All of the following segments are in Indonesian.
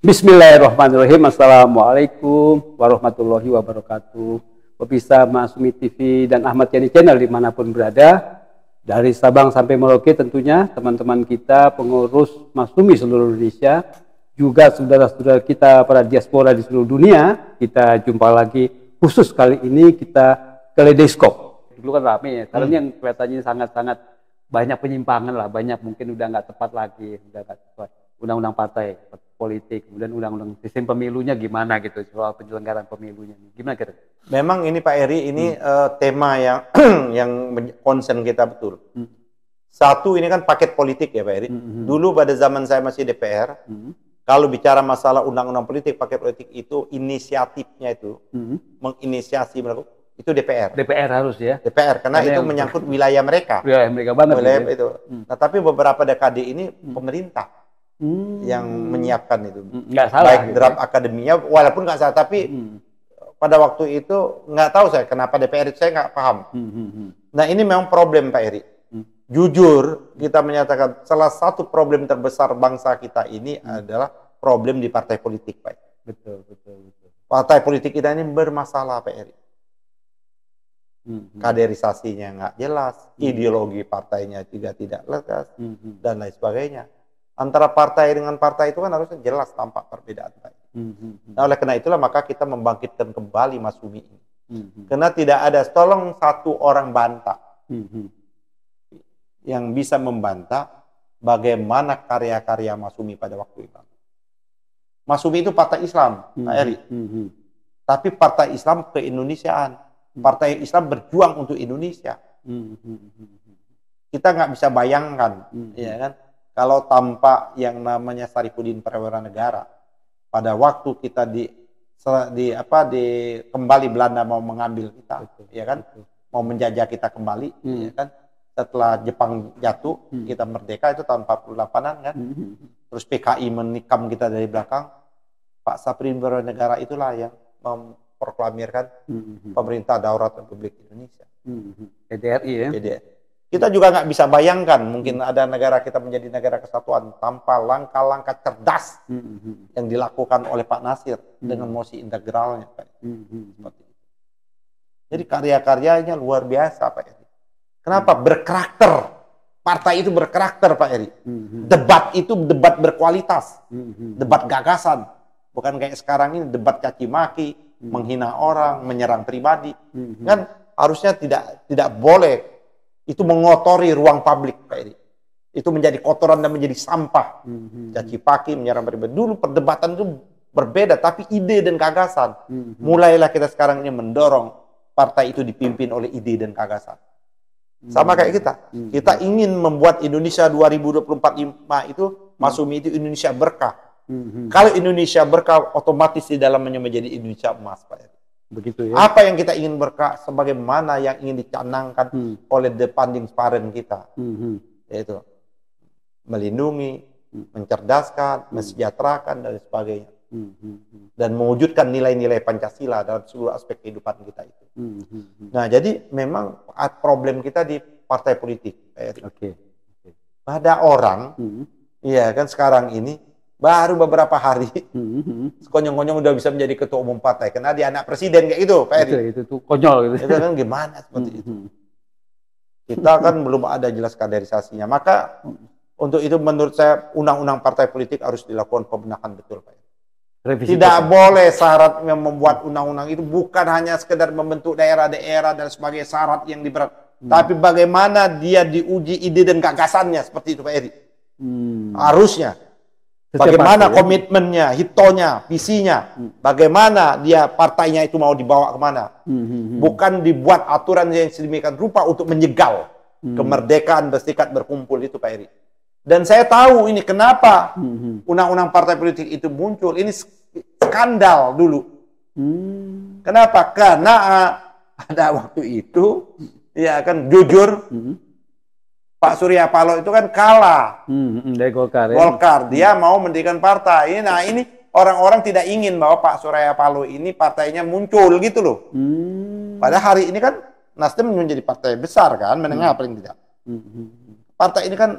Bismillahirrahmanirrahim. Assalamualaikum warahmatullahi wabarakatuh. Pemirsa Masumi TV dan Ahmad Yani Channel dimanapun berada, dari Sabang sampai Merauke tentunya, teman-teman kita pengurus Masumi seluruh Indonesia, juga saudara-saudara kita para diaspora di seluruh dunia, kita jumpa lagi. Khusus kali ini kita kaleidoskop. Dulu kan rame ya, sekarang yang kelihatannya sangat-sangat banyak penyimpangan lah, banyak mungkin udah nggak tepat lagi, udah nggak tepat. Undang-undang partai politik, kemudian undang-undang sistem pemilunya gimana gitu, soal penyelenggaraan pemilunya gimana kira? Memang ini Pak Eri, ini tema yang yang concern kita betul. Satu, ini kan paket politik ya Pak Eri. Dulu pada zaman saya masih DPR, kalau bicara masalah undang-undang politik, paket politik itu inisiatifnya itu menginisiasi itu DPR. DPR harus ya. DPR karena itu menyangkut wilayah mereka. Wilayah mereka banget. Wilayah itu. Nah, tapi beberapa dekade ini pemerintah yang menyiapkan itu. Nggak salah. Baik draft akademinya, walaupun nggak salah, tapi pada waktu itu nggak tahu saya kenapa DPR itu saya nggak paham. Nah ini memang problem Pak Eri. Jujur kita menyatakan salah satu problem terbesar bangsa kita ini adalah problem di partai politik Pak. Betul. Partai politik kita ini bermasalah Pak Eri. Kaderisasinya nggak jelas, ideologi partainya juga tidak lekas, dan lain sebagainya. Antara partai dengan partai itu kan harusnya jelas tampak perbedaan. Nah, oleh karena itulah maka kita membangkitkan kembali Masumi ini. Karena tidak ada, tolong satu orang bantah yang bisa membantah bagaimana karya-karya Masumi pada waktu itu. Masumi itu partai Islam, Pak Eri. Tapi partai Islam ke-Indonesiaan. Partai Islam berjuang untuk Indonesia. Kita nggak bisa bayangkan, ya kan? Kalau tanpa yang namanya Sarifuddin Perwira Negara, pada waktu kita kembali Belanda mau mengambil kita, ya kan, mau menjajah kita kembali, ya kan, setelah Jepang jatuh, kita merdeka itu tahun 48-an kan, terus PKI menikam kita dari belakang, Pak Sarifuddin Perwira Negara itulah yang memproklamirkan pemerintah Daulat Republik Indonesia, PDRI ya. PDRI. Kita juga nggak bisa bayangkan mungkin ada negara kita menjadi negara kesatuan tanpa langkah-langkah cerdas yang dilakukan oleh Pak Nasir dengan mosi integralnya, Pak. Seperti itu. Jadi karya-karyanya luar biasa, Pak Eri. Kenapa? Berkarakter. Partai itu berkarakter, Pak Eri. Debat itu debat berkualitas, debat gagasan, bukan kayak sekarang ini debat caci maki, menghina orang, menyerang pribadi. Kan harusnya tidak boleh. Itu mengotori ruang publik, Pak Eri. Itu menjadi kotoran dan menjadi sampah. Caci maki, menyerang pribadi. Dulu perdebatan itu berbeda, tapi ide dan gagasan. Mulailah kita sekarang ini mendorong partai itu dipimpin oleh ide dan gagasan. Sama kayak kita. Kita ingin membuat Indonesia 2024 itu, Masumi itu Indonesia berkah. Kalau Indonesia berkah, otomatis di dalamnya menjadi Indonesia emas, Pak Eri. Begitu ya. Apa yang kita ingin berkah, sebagaimana yang ingin dicanangkan oleh the founding parent kita, yaitu melindungi, mencerdaskan, mensejahterakan dan sebagainya, dan mewujudkan nilai-nilai Pancasila dalam seluruh aspek kehidupan kita itu. Nah, jadi memang problem kita di partai politik. Ada orang, ya kan sekarang ini baru beberapa hari, konyong-konyong udah bisa menjadi ketua umum partai. Karena dia anak presiden kayak gitu, Pak Eri. Itu tuh konyol gitu. Itu kan gimana seperti itu. Kita kan belum ada jelas kaderisasinya. Maka untuk itu menurut saya undang-undang partai politik harus dilakukan pembenahan betul, Pak Eri. Tidak boleh syarat yang membuat undang-undang itu bukan hanya sekedar membentuk daerah-daerah dan sebagai syarat yang diberat. Tapi bagaimana dia diuji ide dan gagasannya seperti itu, Pak Eri. Harusnya. Bagaimana komitmennya, hitonya, visinya, bagaimana dia partainya itu mau dibawa kemana. Bukan dibuat aturan yang sedemikian rupa untuk menjegal kemerdekaan berserikat berkumpul itu, Pak Eri. Dan saya tahu ini kenapa undang-undang partai politik itu muncul. Ini skandal dulu. Kenapa? Karena ada waktu itu, ya kan jujur, Pak Surya Paloh itu kan kalah dari Golkar, ya? Golkar. Dia mau mendirikan partai. Nah ini orang-orang tidak ingin bahwa Pak Surya Paloh ini partainya muncul gitu loh. Pada hari ini kan Nasdem menjadi partai besar kan, menengah paling tidak. Partai ini kan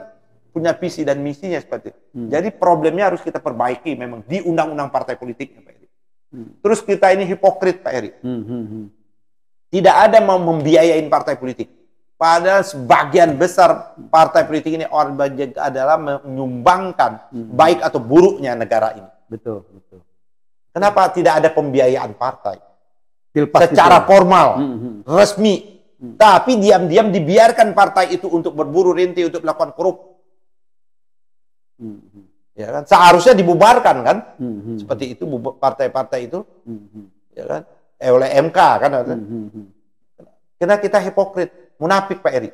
punya visi dan misinya seperti itu. Jadi problemnya harus kita perbaiki memang di undang-undang partai politiknya, Pak Eri. Terus kita ini hipokrit, Pak Eri. Tidak ada mau membiayain partai politik. Padahal sebagian besar partai politik ini adalah menyumbangkan baik atau buruknya negara ini. Betul, betul. Kenapa tidak ada pembiayaan partai? Pilpres Secara itu. formal, resmi. Tapi diam-diam dibiarkan partai itu untuk berburu rente, untuk melakukan korup. Ya kan? Seharusnya dibubarkan kan? Seperti itu partai-partai itu. Ya kan? Oleh MK kan? Karena kita hipokrit, munafik, Pak Eri.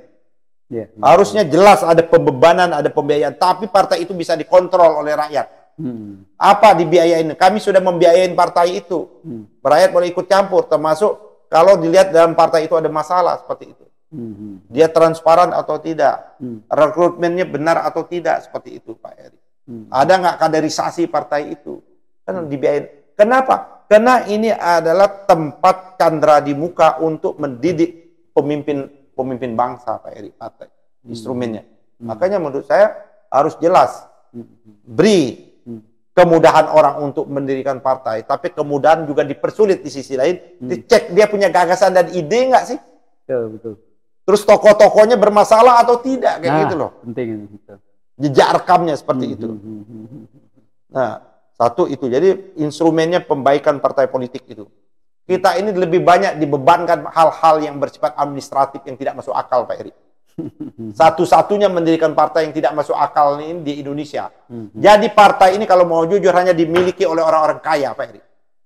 Harusnya jelas ada pembebanan, ada pembiayaan, tapi partai itu bisa dikontrol oleh rakyat. Apa dibiayain? Kami sudah membiayain partai itu. Rakyat boleh ikut campur, termasuk kalau dilihat dalam partai itu ada masalah seperti itu. Dia transparan atau tidak, rekrutmennya benar atau tidak, seperti itu, Pak Eri. Ada nggak kaderisasi partai itu? Kan dibiayain. Kenapa? Karena ini adalah tempat candra di muka untuk mendidik pemimpin bangsa, Pak Eri, partai. Instrumennya. Makanya menurut saya harus jelas. Beri kemudahan orang untuk mendirikan partai, tapi kemudahan juga dipersulit di sisi lain. Dicek dia punya gagasan dan ide nggak sih? Betul. Terus tokoh-tokohnya bermasalah atau tidak, kayak gitu loh. Penting. Jejak rekamnya seperti itu. Nah, satu itu. Jadi instrumennya pembaikan partai politik itu. Kita ini lebih banyak dibebankan hal-hal yang bersifat administratif yang tidak masuk akal, Pak Eri. Satu-satunya mendirikan partai yang tidak masuk akal ini di Indonesia. Jadi partai ini kalau mau jujur hanya dimiliki oleh orang-orang kaya, Pak Eri.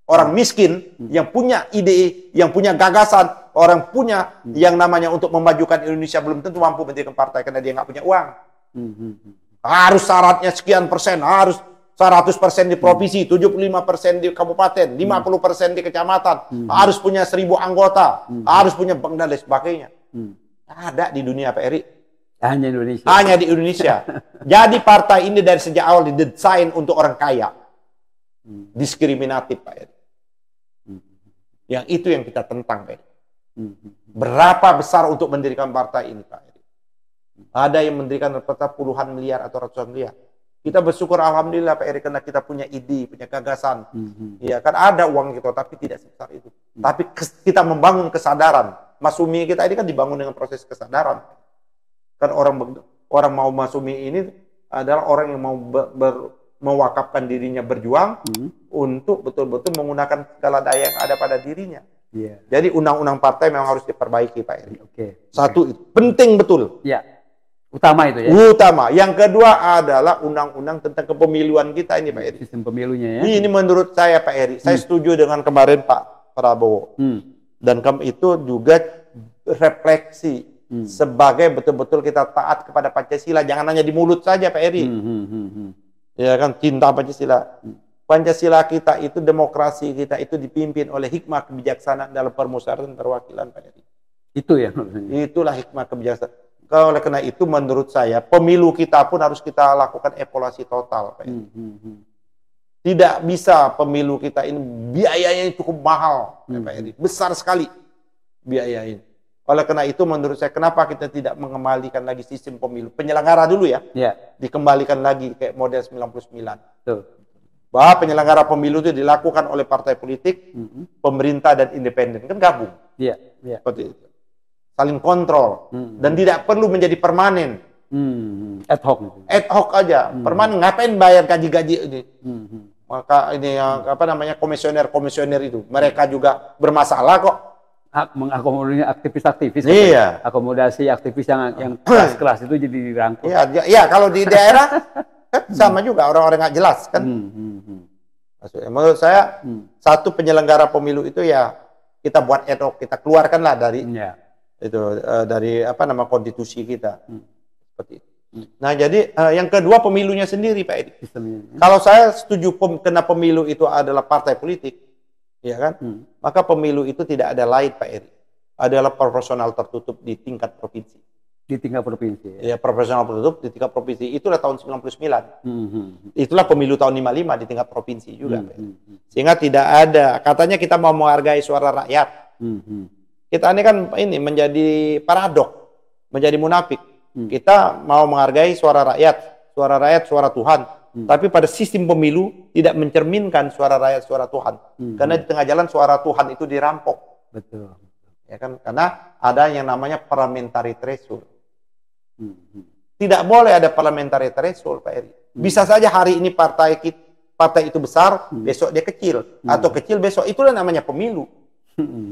Orang miskin yang punya ide, yang punya gagasan, orang punya yang namanya untuk memajukan Indonesia belum tentu mampu mendirikan partai karena dia nggak punya uang. Harus syaratnya sekian persen, harus 100% di provinsi, 75% di kabupaten, 50% di kecamatan, harus punya 1000 anggota, harus punya bank dan lain sebagainya. Ada di dunia, Pak Eri. Hanya Indonesia. Hanya di Indonesia. Jadi partai ini dari sejak awal didesain untuk orang kaya. Diskriminatif, Pak Eri. Yang itu yang kita tentang, Pak Eri. Berapa besar untuk mendirikan partai ini, Pak Eri? Ada yang mendirikan rata-rata puluhan miliar atau ratusan miliar. Kita bersyukur alhamdulillah, Pak Eri, karena kita punya ide, punya gagasan. Ya kan ada uang gitu, tapi tidak sebesar itu. Tapi kita membangun kesadaran. Masumi kita ini kan dibangun dengan proses kesadaran. Kan orang mau masumi ini adalah orang yang mau mewakafkan dirinya berjuang untuk betul-betul menggunakan segala daya yang ada pada dirinya. Jadi undang-undang partai memang harus diperbaiki, Pak Eri. Satu itu penting betul. Utama itu ya. Utama. Yang kedua adalah undang-undang tentang kepemiluan kita ini, Pak Eri. Sistem pemilunya ya. Ini menurut saya, Pak Eri. Saya setuju dengan kemarin Pak Prabowo. Dan itu juga refleksi sebagai betul-betul kita taat kepada Pancasila. Jangan hanya di mulut saja, Pak Eri. Ya kan, cinta Pancasila. Pancasila kita itu, demokrasi kita itu dipimpin oleh hikmah kebijaksanaan dalam permusyawaratan perwakilan, Pak Eri. Itu ya. Itulah hikmah kebijaksanaan. Oleh karena itu menurut saya pemilu kita pun harus kita lakukan evaluasi total, Pak Eri. Tidak bisa pemilu kita ini biayanya cukup mahal, Pak Eri. Besar sekali biayanya. Oleh karena itu menurut saya kenapa kita tidak mengembalikan lagi sistem pemilu penyelenggara dulu ya. Dikembalikan lagi kayak model 99. Bahwa penyelenggara pemilu itu dilakukan oleh partai politik, pemerintah dan independen, kan gabung. Seperti itu. Saling kontrol dan tidak perlu menjadi permanen. Ad hoc. Ad hoc aja. Permanen ngapain bayar gaji-gaji ini? Maka ini yang apa namanya komisioner itu mereka juga bermasalah kok. Mengakomodasi aktivis-aktivis. Akomodasi aktivis yang kelas-kelas itu jadi dirangkul. Iya, kalau di daerah kan sama juga orang-orang nggak jelas kan. Maksudnya, menurut saya satu penyelenggara pemilu itu ya kita buat ad hoc, kita keluarkanlah dari itu dari apa nama konstitusi kita. Seperti itu. Nah, jadi yang kedua pemilunya sendiri, Pak Edi. Kalau saya setuju karena pemilu itu adalah partai politik, ya kan? Maka pemilu itu tidak ada lain, Pak Edi. Adalah proporsional tertutup di tingkat provinsi. Di tingkat provinsi. Ya, proporsional tertutup di tingkat provinsi. Itulah tahun 99. Itulah pemilu tahun 55 di tingkat provinsi juga. Sehingga tidak ada, katanya kita mau menghargai suara rakyat. Kita ini kan menjadi paradok, menjadi munafik. Kita mau menghargai suara rakyat, suara Tuhan. Tapi pada sistem pemilu tidak mencerminkan suara rakyat, suara Tuhan. Karena di tengah jalan suara Tuhan itu dirampok. Betul. Ya kan? Karena ada yang namanya parliamentary threshold. Tidak boleh ada parliamentary threshold, Pak Eri. Bisa saja hari ini partai itu besar, besok dia kecil, atau kecil besok, itulah namanya pemilu.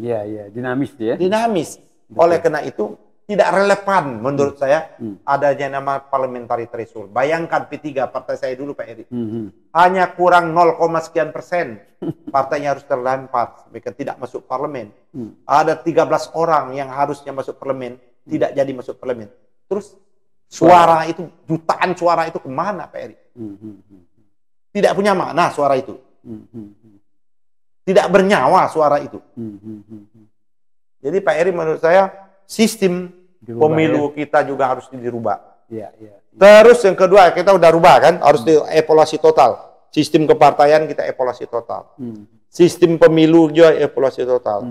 Iya, dinamis ya. Dinamis. Oleh karena itu tidak relevan menurut saya adanya nama parliamentary threshold. Bayangkan P3 partai saya dulu, Pak Eri, hanya kurang 0, sekian persen partainya harus terlempar, mereka tidak masuk parlemen. Ada 13 orang yang harusnya masuk parlemen, tidak jadi masuk parlemen. Terus suara itu, jutaan suara itu kemana, Pak Eri? Tidak punya makna suara itu. Tidak bernyawa suara itu. Jadi Pak Eri menurut saya sistem pemilu kita juga harus dirubah. Terus yang kedua, kita udah rubah kan, harus dievaluasi total. Sistem kepartaian kita evaluasi total. Sistem pemilu juga evaluasi total.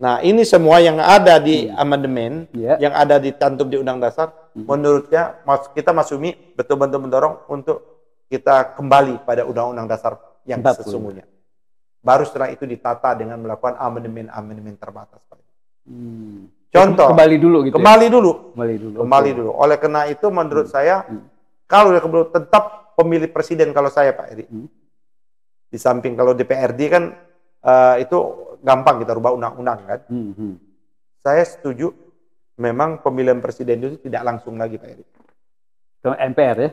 Nah, ini semua yang ada di amandemen, yang ada dicantum di Undang Dasar, menurutnya kita Mas Umi betul-betul mendorong untuk kita kembali pada Undang-Undang Dasar yang sesungguhnya. Baru setelah itu ditata dengan melakukan amandemen terbatas. Contoh, kembali dulu gitu. Kembali ya? dulu. Oleh karena itu menurut saya kalau tetap pemilih presiden kalau saya, Pak Eri. Di samping kalau DPRD kan itu gampang kita rubah undang-undang kan. Saya setuju memang pemilihan presiden itu tidak langsung lagi, Pak Eri. Ke MPR ya?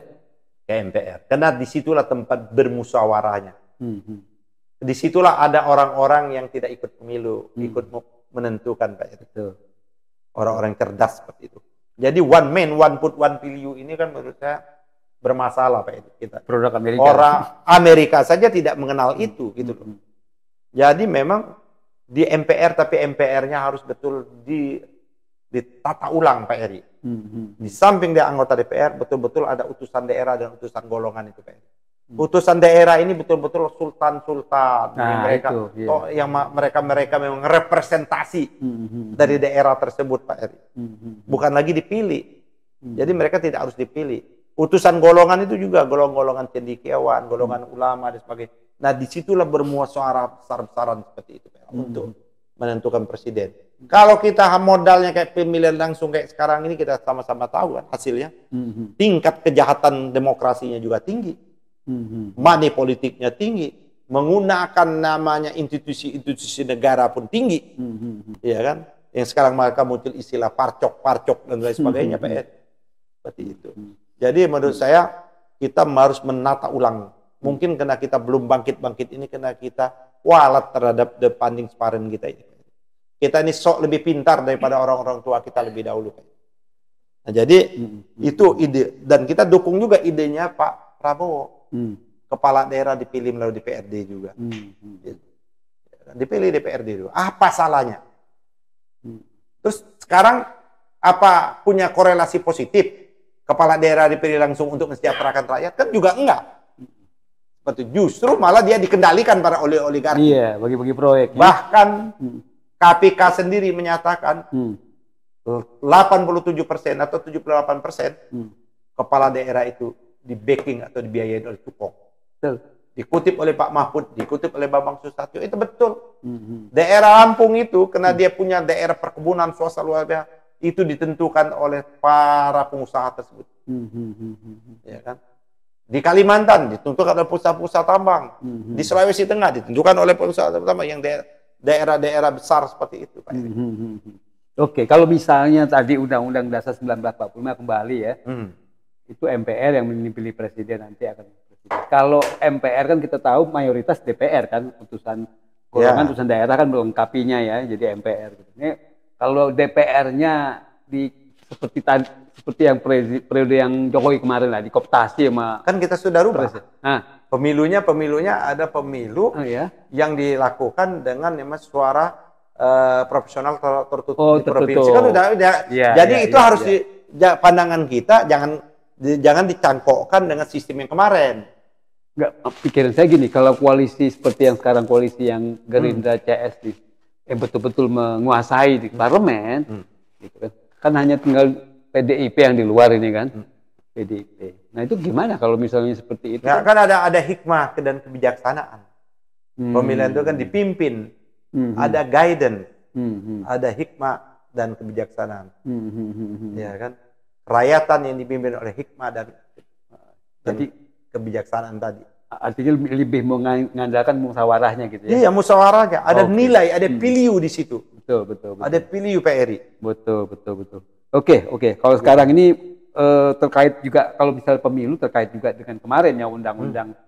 Ke MPR. Karena disitulah tempat bermusyawarahnya. Disitulah ada orang-orang yang tidak ikut pemilu, ikut menentukan, Pak Eri. Orang-orang cerdas seperti itu. Jadi one man, one vote, one value ini kan menurut saya bermasalah, Pak Eri. Produk Amerika. Orang Amerika saja tidak mengenal itu, gitu loh. Jadi memang di MPR, tapi MPR-nya harus betul ditata ulang, Pak Eri. Di samping dia anggota DPR, betul-betul ada utusan daerah dan utusan golongan itu, Pak Eri. Utusan daerah ini betul-betul sultan-sultan yang mereka memang representasi dari daerah tersebut, Pak Eri. Bukan lagi dipilih. Jadi mereka tidak harus dipilih. Utusan golongan itu juga golongan cendekiawan, golongan ulama dan sebagainya. Nah, disitulah bermuasyawarah besar-besaran seperti itu, Pak, untuk menentukan presiden. Kalau kita modalnya kayak pemilihan langsung kayak sekarang ini, kita sama-sama tahu kan hasilnya. Tingkat kejahatan demokrasinya juga tinggi. Money politiknya tinggi, menggunakan namanya institusi-institusi negara pun tinggi, ya kan? Yang sekarang mereka muncul istilah parcok dan lain sebagainya, Pak Ed. Seperti itu. Jadi menurut saya kita harus menata ulang. Mungkin karena kita belum bangkit ini, karena kita walat terhadap the funding transparent kita ini. Kita ini sok lebih pintar daripada orang-orang tua kita lebih dahulu, Pak. Nah, jadi itu ide, dan kita dukung juga idenya Pak Prabowo. Kepala daerah dipilih melalui DPRD juga. Dipilih DPRD dulu. Apa salahnya? Terus sekarang apa punya korelasi positif? Kepala daerah dipilih langsung untuk mensejahterakan rakyat? Kan juga enggak. Seperti justru malah dia dikendalikan para oligarki. Iya, bagi-bagi proyek. Bahkan KPK sendiri menyatakan 87% atau 78% kepala daerah itu di backing atau dibiayai oleh cukong. Dikutip oleh Pak Mahfud, dikutip oleh Bambang Susatyo, itu betul. Daerah Lampung itu, karena dia punya daerah perkebunan swasta luar biasa, itu ditentukan oleh para pengusaha tersebut. Ya kan? Di Kalimantan ditentukan oleh pusat-pusat tambang. Di Sulawesi Tengah ditentukan oleh pusat tambang yang daerah-daerah besar seperti itu, Pak. Oke, kalau misalnya tadi Undang-Undang Dasar 1945 kembali ya. Itu MPR yang memilih presiden nanti akan presiden. Kalau MPR kan kita tahu mayoritas DPR kan, utusan golongan, utusan daerah kan melengkapinya ya, jadi MPR. Gitu. Ini kalau DPR-nya seperti yang periode yang Jokowi kemarin lah, dikooptasi sama kan kita sudah rubah. Pemilunya ada pemilu yang dilakukan dengan suara profesional tertutup di provinsi kan udah. Jadi itu harus pandangan kita jangan dicangkokkan dengan sistem yang kemarin. Enggak, pikiran saya gini, kalau koalisi seperti yang sekarang, koalisi yang Gerindra CS betul-betul menguasai di parlemen, gitu kan hanya tinggal PDIP yang di luar ini kan. PDIP. Nah itu gimana kalau misalnya seperti itu? Nah, kan ada hikmah dan kebijaksanaan. Pemilihan itu kan dipimpin, ada guidance, ada hikmah dan kebijaksanaan. Ya kan? Rakyatan yang dipimpin oleh hikmah dan jadi kebijaksanaan tadi. Artinya lebih mengandalkan musyawarahnya gitu ya? Iya, musyawarahnya. Ada nilai, ada value di situ. Betul. Ada value Pak Eri. Betul. Oke. Kalau sekarang ini terkait juga kalau misalnya pemilu terkait juga dengan kemarin ya undang-undang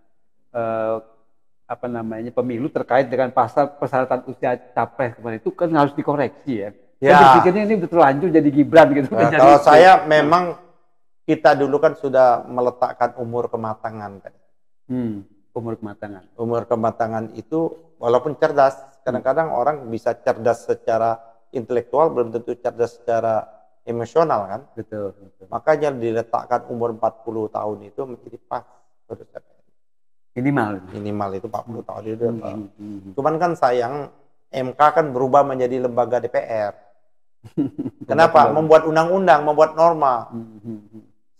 pemilu terkait dengan pasal persyaratan usia capres kemarin itu kan harus dikoreksi ya. Saya berpikirnya ini udah terlanjur jadi Gibran gitu. Nah, kalau saya memang kita dulu kan sudah meletakkan umur kematangan kan. Umur kematangan itu walaupun cerdas, kadang-kadang orang bisa cerdas secara intelektual belum tentu cerdas secara emosional kan. Betul. Makanya diletakkan umur 40 tahun itu menjadi pas. Minimal itu 40 tahun itu. Cuman kan sayang MK kan berubah menjadi lembaga DPR. Kenapa? Membuat undang-undang, membuat norma.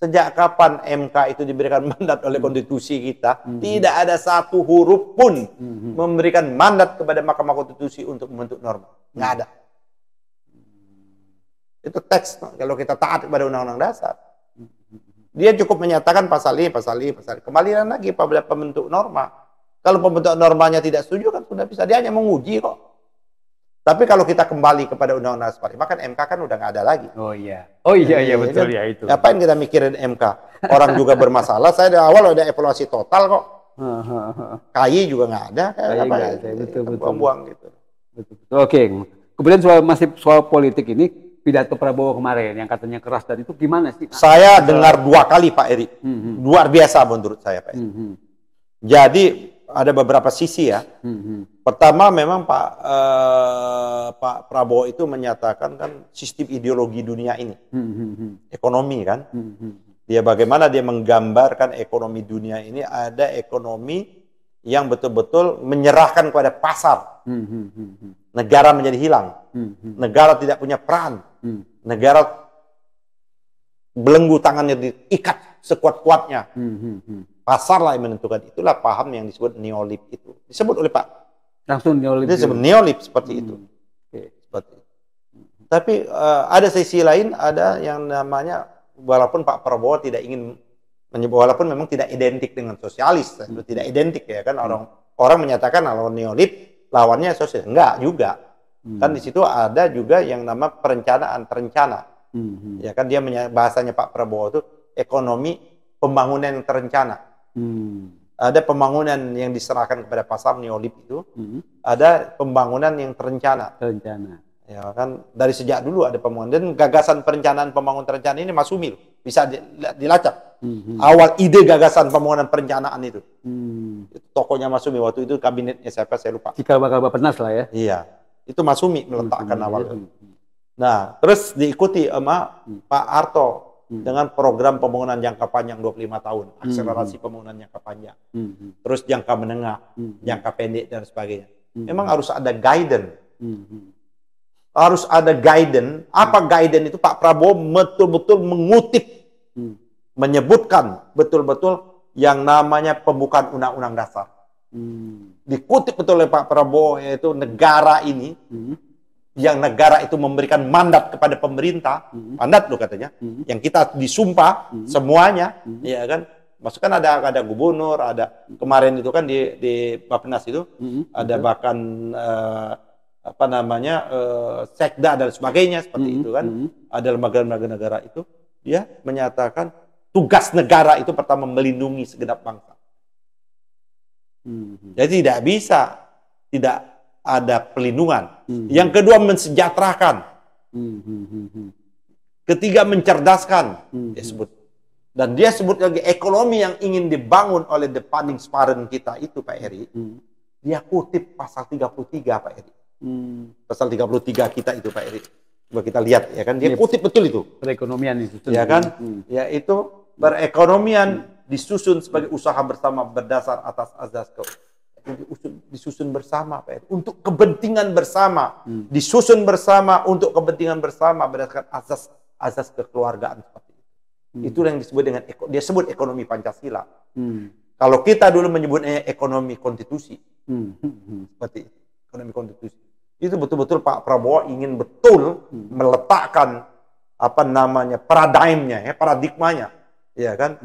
Sejak kapan MK itu diberikan mandat oleh konstitusi kita? Tidak ada satu huruf pun memberikan mandat kepada Mahkamah Konstitusi untuk membentuk norma. Nggak ada. Itu teks kalau kita taat kepada undang-undang dasar. Dia cukup menyatakan pasal ini. Kembalian lagi pada pembentuk norma. Kalau pembentuk normanya tidak setuju kan sudah bisa. Dia hanya menguji kok. Tapi kalau kita kembali kepada undang-undang dasar 45 kan MK kan udah nggak ada lagi. Oh iya betul ya itu. Ngapain kita mikirin MK? Orang juga bermasalah. Saya dari awal ada evaluasi total kok. KY juga nggak ada. Betul. Buang-buang gitu. Betul. Oke. Kemudian soal politik ini. Pidato Prabowo kemarin yang katanya keras dan itu gimana sih? Saya dengar 2 kali Pak Eri. Luar biasa menurut saya Pak Eri. Jadi ada beberapa sisi ya. Pertama memang Pak Prabowo itu menyatakan kan sistem ideologi dunia ini. Ekonomi kan. Bagaimana dia menggambarkan ekonomi dunia ini ada ekonomi yang betul-betul menyerahkan kepada pasar. Negara menjadi hilang. Negara tidak punya peran. Negara belenggu tangannya diikat sekuat-kuatnya. Pasar lah yang menentukan. Itulah paham yang disebut neolib itu. Disebut oleh Pak. Langsung neolib. Disebut neolib seperti itu. Seperti itu. Tapi ada sisi lain, ada yang namanya, walaupun Pak Prabowo tidak ingin menyebut, walaupun memang tidak identik dengan sosialis. Tidak identik ya kan. Orang menyatakan kalau neolib lawannya sosial. Enggak juga. Kan di situ ada juga yang nama perencanaan terencana. Ya kan dia bahasanya Pak Prabowo itu ekonomi pembangunan yang terencana. Ada pembangunan yang diserahkan kepada pasar neolib itu. Ada pembangunan yang terencana. Ya kan dari sejak dulu ada pembangunan dan gagasan perencanaan pembangunan terencana ini Mas Umil bisa dilacak. Awal ide gagasan pembangunan perencanaan itu. Tokonya Mas Umi waktu itu kabinetnya siapa saya lupa. Cikal bakal Bappenas lah ya. Iya. Itu Mas Umi meletakkan awal itu. Nah, terus diikuti sama Pak Harto dengan program pembangunan jangka panjang 25 tahun, akselerasi pembangunan jangka panjang. Terus jangka menengah, jangka pendek dan sebagainya. Memang harus ada guidance. Harus ada guidance. Apa guidance itu? Pak Prabowo betul-betul mengutip, menyebutkan betul-betul yang namanya pembukaan undang-undang dasar. Dikutip betul oleh Pak Prabowo, yaitu negara ini, yang negara itu memberikan mandat kepada pemerintah, mandat loh katanya, yang kita disumpah semuanya, ya kan? Maksudnya ada gubernur, ada kemarin itu kan di Bappenas itu, ada bahkan sekda dan sebagainya seperti itu kan, ada lembaga-lembaga negara itu, dia menyatakan tugas negara itu pertama melindungi segenap bangsa. Jadi tidak bisa tidak ada pelindungan. Yang kedua mensejahterakan. Ketiga mencerdaskan. Dia sebut. Dan dia sebut lagi ekonomi yang ingin dibangun oleh the founding parent kita itu Pak Eri. Dia kutip pasal 33 Pak Eri. Pasal 33 kita itu Pak Eri. Coba kita lihat ya kan, dia kutip betul itu. Perekonomian itu. Ya kan? Yaitu perekonomian disusun sebagai usaha bersama berdasar atas azas disusun bersama Pak Eri. Untuk kepentingan bersama, disusun bersama untuk kepentingan bersama berdasarkan azas asas kekeluargaan seperti itu. Itu yang disebut dengan dia sebut ekonomi Pancasila. Kalau kita dulu menyebutnya ekonomi konstitusi, seperti itu, ekonomi konstitusi. Itu betul-betul Pak Prabowo ingin betul meletakkan apa namanya paradigmanya, ya kan,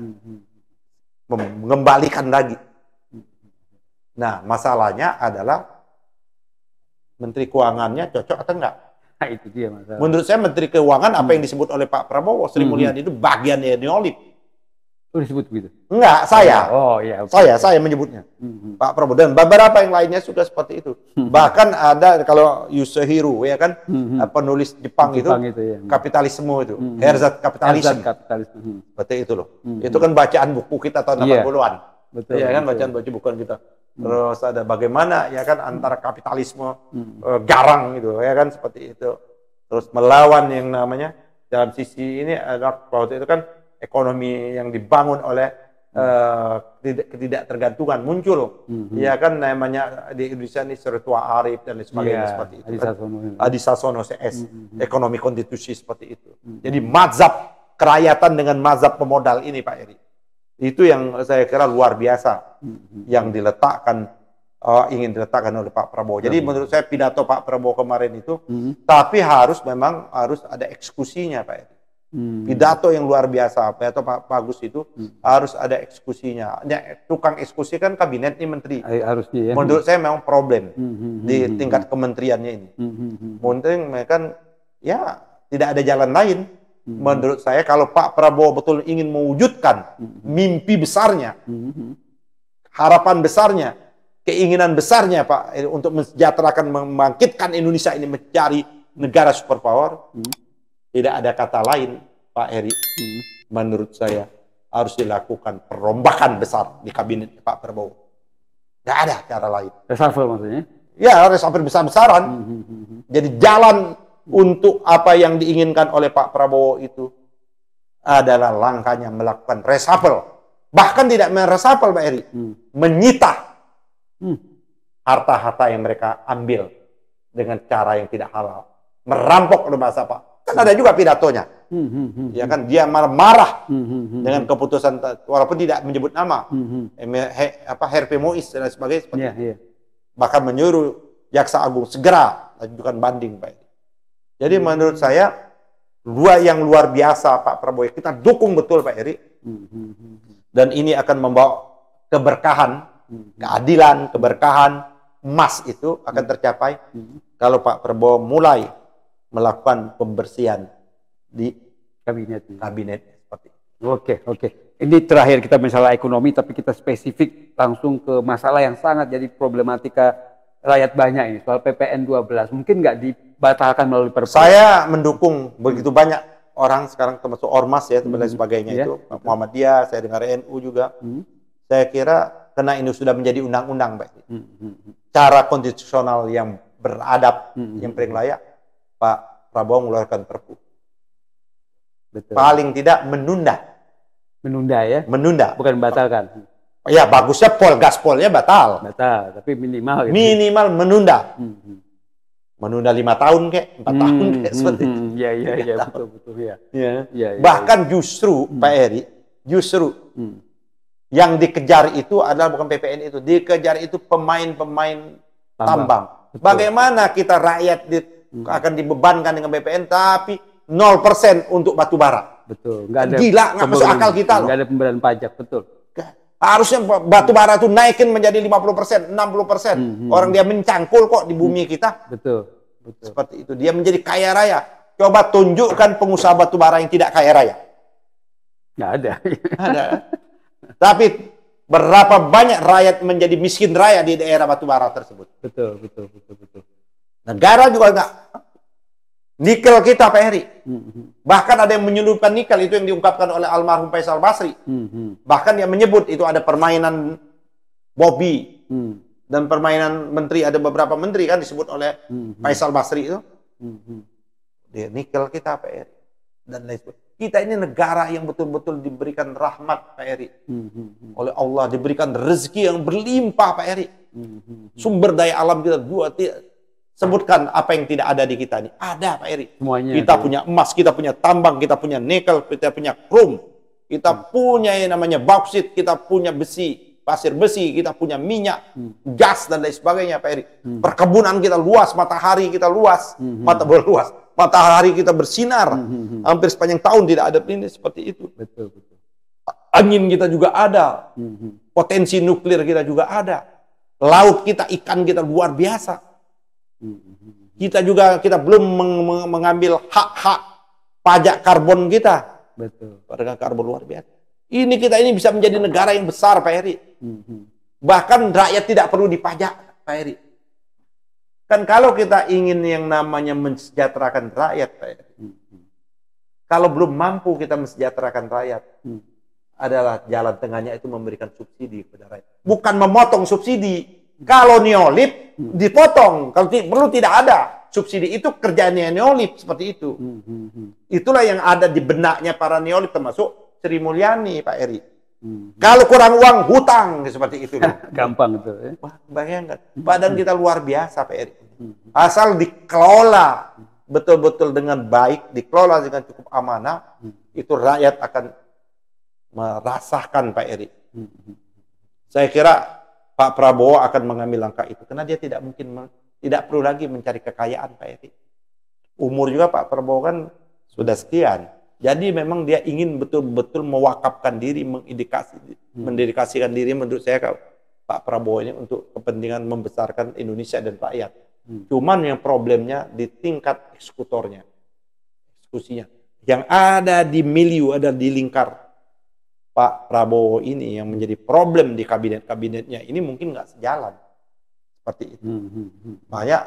mengembalikan lagi. Nah, masalahnya adalah Menteri Keuangannya cocok atau enggak? Nah, itu dia masalah. Menurut saya Menteri Keuangan apa yang disebut oleh Pak Prabowo, Sri Mulyani itu bagian neolib. Oh, disebut begitu? Enggak, saya. Oh, iya. Okay. Saya menyebutnya. Pak Prabowo dan beberapa yang lainnya sudah seperti itu. Bahkan ada kalau Yasuhiro ya kan, penulis Jepang itu ya. Kapitalisme itu, Herzog Kapitalisme. Seperti itu loh. Itu kan bacaan buku kita tahun 80-an. Betul. Ya kan, bacaan buku kita. Terus ada bagaimana ya kan antara kapitalisme garang gitu ya kan, seperti itu. Terus melawan yang namanya dalam sisi ini adalah waktu itu kan ekonomi yang dibangun oleh ketidaktergantungan muncul, ya kan, namanya di Indonesia ini Sertua Arif dan lain sebagainya, seperti itu. Adi Sasono CS, ekonomi konstitusi seperti itu. Jadi mazhab kerakyatan dengan mazhab pemodal ini Pak Eri, itu yang saya kira luar biasa yang diletakkan, ingin diletakkan oleh Pak Prabowo. Jadi menurut saya pidato Pak Prabowo kemarin itu, tapi memang harus ada eksekusinya Pak Eri. Pidato yang luar biasa, pidato Pak Bagus itu harus ada eksekusinya. Tukang eksekusi kan kabinet nih, menteri. Harusnya ya. Menurut saya memang problem di tingkat kementeriannya ini. Mungkin mereka ya tidak ada jalan lain. Menurut saya kalau Pak Prabowo betul ingin mewujudkan mimpi besarnya, harapan besarnya, keinginan besarnya Pak untuk mensejahterakan, membangkitkan Indonesia ini mencari negara superpower, tidak ada kata lain Pak Heri, menurut saya harus dilakukan perombakan besar di kabinet Pak Prabowo. Tidak ada cara lain. Reshuffle maksudnya? Ya, reshuffle besar-besaran. Jadi jalan untuk apa yang diinginkan oleh Pak Prabowo itu adalah langkahnya melakukan reshuffle. Bahkan tidak mereshuffle Pak Heri, menyita harta-harta yang mereka ambil dengan cara yang tidak halal. Merampok oleh bahasa Pak. Kan ada juga pidatonya, ya kan, dia marah dengan keputusan, walaupun tidak menyebut nama, Herve Mois dan sebagainya, bahkan menyuruh Jaksa Agung segera ajukan banding Pak. Jadi menurut saya yang luar biasa Pak Prabowo, kita dukung betul Pak Eri, dan ini akan membawa keberkahan, keadilan, keberkahan, emas itu akan tercapai kalau Pak Prabowo mulai melakukan pembersihan di kabinet seperti itu. Oke. Ini terakhir kita masalah ekonomi, tapi kita spesifik langsung ke masalah yang sangat jadi problematika rakyat banyak ini, soal PPN 12. Mungkin nggak dibatalkan melalui Perpu? Saya mendukung begitu banyak orang sekarang, termasuk Ormas ya, dan sebagainya itu. Muhammadiyah, saya dengar NU juga. Saya kira karena ini sudah menjadi undang-undang, Pak. Cara konstitusional yang beradab, yang paling layak, Pak Prabowo mengeluarkan Perpu. Betul. Paling tidak menunda. Menunda ya? Menunda. Bukan batalkan. Ya bagusnya gaspolnya batal. Batal, tapi minimal. Gitu. Minimal menunda. Menunda 5 tahun kek, 4 tahun kek, seperti itu. Iya, betul ya. Bahkan justru Pak Eri, yang dikejar itu adalah bukan PPN itu, dikejar itu pemain-pemain tambang. Bagaimana kita rakyat akan dibebankan dengan BPN tapi 0% untuk batu bara. Betul. Nggak ada, gila, nggak masuk akal kita loh. Nggak ada pemberian pajak, betul. Harusnya batu bara itu naikin menjadi 50%, 60%. Orang dia mencangkul kok di bumi kita. Betul. Seperti itu. Dia menjadi kaya raya. Coba tunjukkan pengusaha batu bara yang tidak kaya raya. Nggak ada. Ada. Tapi berapa banyak rakyat menjadi miskin raya di daerah batu bara tersebut. Betul. Negara juga enggak. Nikel kita Pak Heri. Bahkan ada yang menyelundupkan nikel, itu yang diungkapkan oleh almarhum Faisal Basri. Bahkan dia menyebut itu ada permainan Bobby dan permainan menteri, ada beberapa menteri kan disebut oleh Faisal Basri itu. Dia nikel kita Pak Heri. Dan lain sebagainya. Kita ini negara yang betul-betul diberikan rahmat Pak Heri. Oleh Allah, diberikan rezeki yang berlimpah Pak Heri. Sumber daya alam kita Sebutkan apa yang tidak ada di kita ini. Ada Pak Eri. Semuanya. Kita punya emas, kita punya tambang, kita punya nikel, kita punya krom, kita punya yang namanya bauksit, kita punya besi, pasir besi, kita punya minyak, gas dan lain sebagainya Pak Eri. Perkebunan kita luas, matahari kita luas, matahari kita bersinar. Hampir sepanjang tahun tidak ada ini seperti itu. Betul, betul. Angin kita juga ada. Potensi nuklir kita juga ada. Laut kita, ikan kita luar biasa. Kita belum mengambil hak-hak pajak karbon kita. Betul. Pajak karbon luar biasa. Ini kita ini bisa menjadi negara yang besar Pak Eri. Bahkan rakyat tidak perlu dipajak Pak Eri. Kan kalau kita ingin yang namanya mensejahterakan rakyat Pak Eri. Kalau belum mampu kita mensejahterakan rakyat. Adalah jalan tengahnya itu memberikan subsidi kepada rakyat. Bukan memotong subsidi. Kalau neolib dipotong, kalau perlu tidak ada subsidi, itu kerjaannya neolib seperti itu. Itulah yang ada di benaknya para neolib, termasuk Sri Mulyani Pak Eri. Kalau kurang uang hutang seperti itu. Gampang itu. Ya? Wah, bayangkan, badan kita luar biasa Pak Eri. Asal dikelola betul-betul dengan baik, dikelola dengan cukup amanah, itu rakyat akan merasakan Pak Eri. Saya kira Pak Prabowo akan mengambil langkah itu karena dia tidak perlu lagi mencari kekayaan Pak Eri. Umur juga Pak Prabowo kan sudah sekian. Jadi memang dia ingin betul-betul mewakafkan diri, mendedikasikan diri menurut saya Pak Prabowo ini untuk kepentingan membesarkan Indonesia dan rakyat. Cuman yang problemnya di tingkat eksekutornya, eksekusinya. Yang ada di milieu, ada di lingkar Pak Prabowo ini yang menjadi problem di kabinet-kabinetnya ini mungkin nggak sejalan seperti itu. Banyak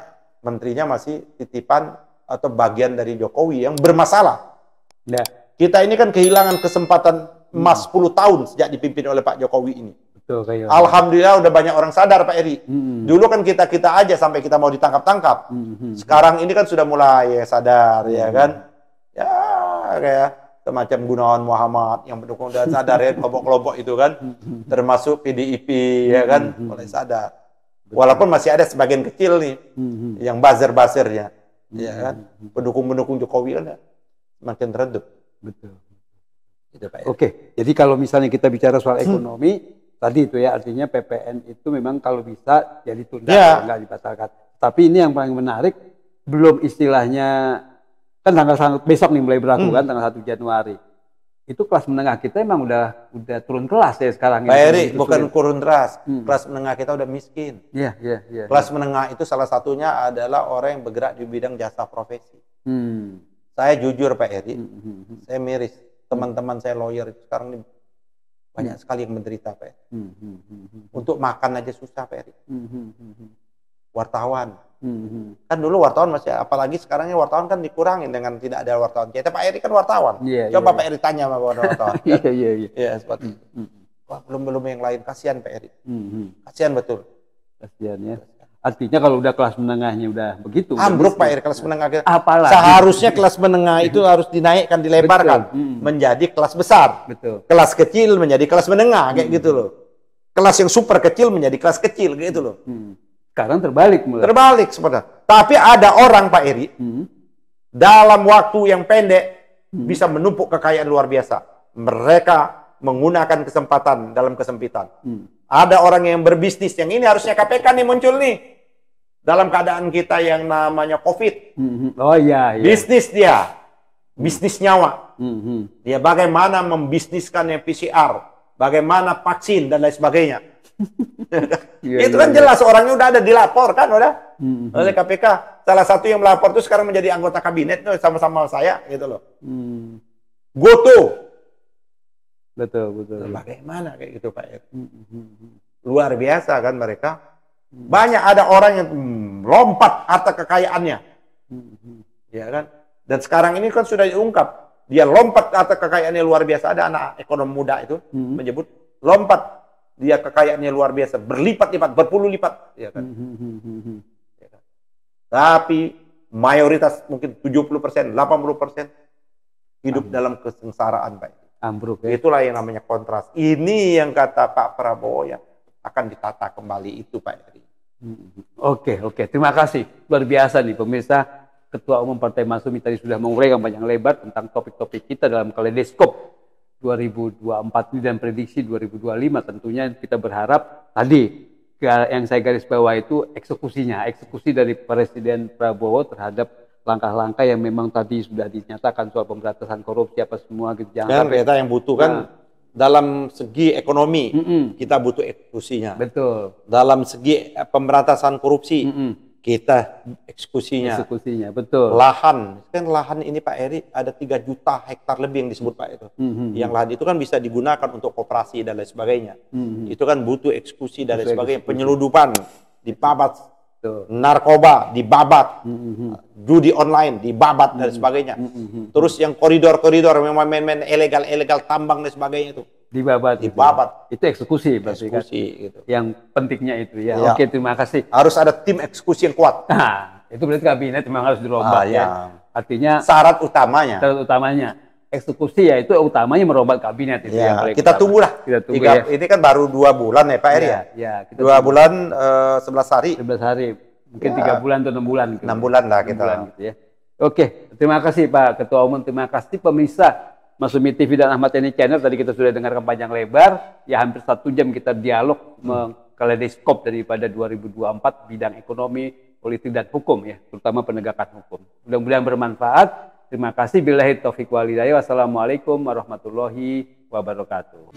menterinya masih titipan atau bagian dari Jokowi yang bermasalah. Ya. Kita ini kan kehilangan kesempatan emas 10 tahun sejak dipimpin oleh Pak Jokowi ini. Betul, kayak Alhamdulillah udah banyak orang sadar Pak Eri. Dulu kan kita aja sampai kita mau ditangkap-tangkap. Sekarang ini kan sudah mulai sadar ya kan. Ya kayak semacam Gunawan Muhammad yang pendukung dan sadar ya, kelompok-kelompok itu kan, termasuk PDIP ya kan, mulai sadar. Walaupun masih ada sebagian kecil nih yang buzzer-buzzernya, ya kan, pendukung-pendukung Jokowi kan makin redup. Betul. Gitu, Pak. Oke, jadi kalau misalnya kita bicara soal ekonomi, tadi itu ya artinya PPN itu memang kalau bisa ya ditunda, nggak dibatalkan. Tapi ini yang paling menarik, belum istilahnya kan tanggal besok nih mulai berlaku kan tanggal 1 Januari. Itu kelas menengah kita emang udah turun kelas ya sekarang. Pak Eri, bukan turun kelas. Kelas menengah kita udah miskin. Iya. Kelas menengah itu salah satunya adalah orang yang bergerak di bidang jasa profesi. Saya jujur Pak Eri, saya miris. Teman-teman saya lawyer itu sekarang ini banyak sekali yang menderita Pak Eri. Untuk makan aja susah Pak Eri. Wartawan. Kan dulu wartawan masih, apalagi sekarangnya wartawan kan dikurangin dengan tidak ada wartawan. Kita Pak Eri kan wartawan. Coba Pak Eri tanya sama wartawan. Iya, seperti itu. Wah, belum yang lain, kasihan Pak Eri. Kasihan betul. Kasihan ya. Artinya kalau udah kelas menengahnya udah begitu. Ambruk Pak Eri kelas menengah kita. Apalagi. Seharusnya kelas menengah itu harus dinaikkan, dilebarkan menjadi kelas besar. Betul. Kelas kecil menjadi kelas menengah kayak gitu loh. Kelas yang super kecil menjadi kelas kecil gitu loh. Sekarang terbalik mulai. Terbalik sebenarnya. Tapi ada orang Pak Eri dalam waktu yang pendek bisa menumpuk kekayaan luar biasa. Mereka menggunakan kesempatan dalam kesempitan. Ada orang yang berbisnis, yang ini harusnya KPK nih muncul nih. Dalam keadaan kita yang namanya COVID. Oh iya. Bisnis dia. Bisnis nyawa. Dia bagaimana membisniskan yang PCR. Bagaimana vaksin dan lain sebagainya. Itu kan jelas orangnya udah ada dilapor kan udah oleh KPK. Salah satu yang melapor itu sekarang menjadi anggota kabinet sama-sama saya gitu loh. Goto. Betul. Bagaimana kayak gitu Pak Eri? Luar biasa kan mereka. Banyak ada orang yang lompat harta kekayaannya. Ya kan? Dan sekarang ini kan sudah diungkap. Dia lompat harta kekayaannya luar biasa. Ada anak ekonom muda itu menyebut lompat dia kekayaannya luar biasa, berlipat-lipat, berpuluh lipat, ya kan? Ya kan? Tapi mayoritas mungkin 70%, 80% hidup dalam kesengsaraan Pak. Ambruk ya. Itulah yang namanya kontras. Ini yang kata Pak Prabowo yang akan ditata kembali itu Pak Eri. Oke. Terima kasih. Luar biasa nih pemirsa. Ketua Umum Partai Masyumi tadi sudah menguraikan panjang lebar tentang topik-topik kita dalam kaleidoskop 2024 ini dan prediksi 2025. Tentunya kita berharap tadi yang saya garis bawah itu eksekusi dari Presiden Prabowo terhadap langkah-langkah yang memang tadi sudah dinyatakan soal pemberantasan korupsi apa semua gitu. Jangan kita yang butuh kan dalam segi ekonomi kita butuh eksekusinya. Betul. Dalam segi pemberantasan korupsi kita eksekusinya. Betul. Lahan ini Pak Eri ada 3 juta hektar lebih yang disebut Pak itu. Yang lahan itu kan bisa digunakan untuk koperasi dan lain sebagainya. Itu kan butuh eksekusi dan lain sebagainya. Penyeludupan dibabat. Narkoba dibabat, judi online dibabat dan sebagainya. Terus yang koridor-koridor memang main-main ilegal tambang dan sebagainya itu dibabat. Itu eksekusi berarti kan. Gitu. Yang pentingnya itu ya. Oke, terima kasih. Harus ada tim eksekusi yang kuat. Nah, itu berarti kabinet memang harus dirombak ya. Artinya syarat utamanya eksekusi ya itu utamanya merombak kabinet itu yang kita tunggulah. Ini kan baru 2 bulan ya Pak Eri ya. 2 bulan 11 hari. 11 hari. Mungkin 3 bulan atau 6 bulan. 6 bulan lah kita. Gitu ya. Oke, terima kasih Pak Ketua Umum, terima kasih pemirsa Masyumi TV dan Ahmad Yani Channel. Tadi kita sudah dengarkan panjang lebar, ya hampir 1 jam kita dialog kaleidoskop daripada 2024 bidang ekonomi, politik dan hukum ya, terutama penegakan hukum. Mudah-mudahan bermanfaat. Terima kasih. Billahi taufiq wal hidayah. Wassalamualaikum warahmatullahi wabarakatuh.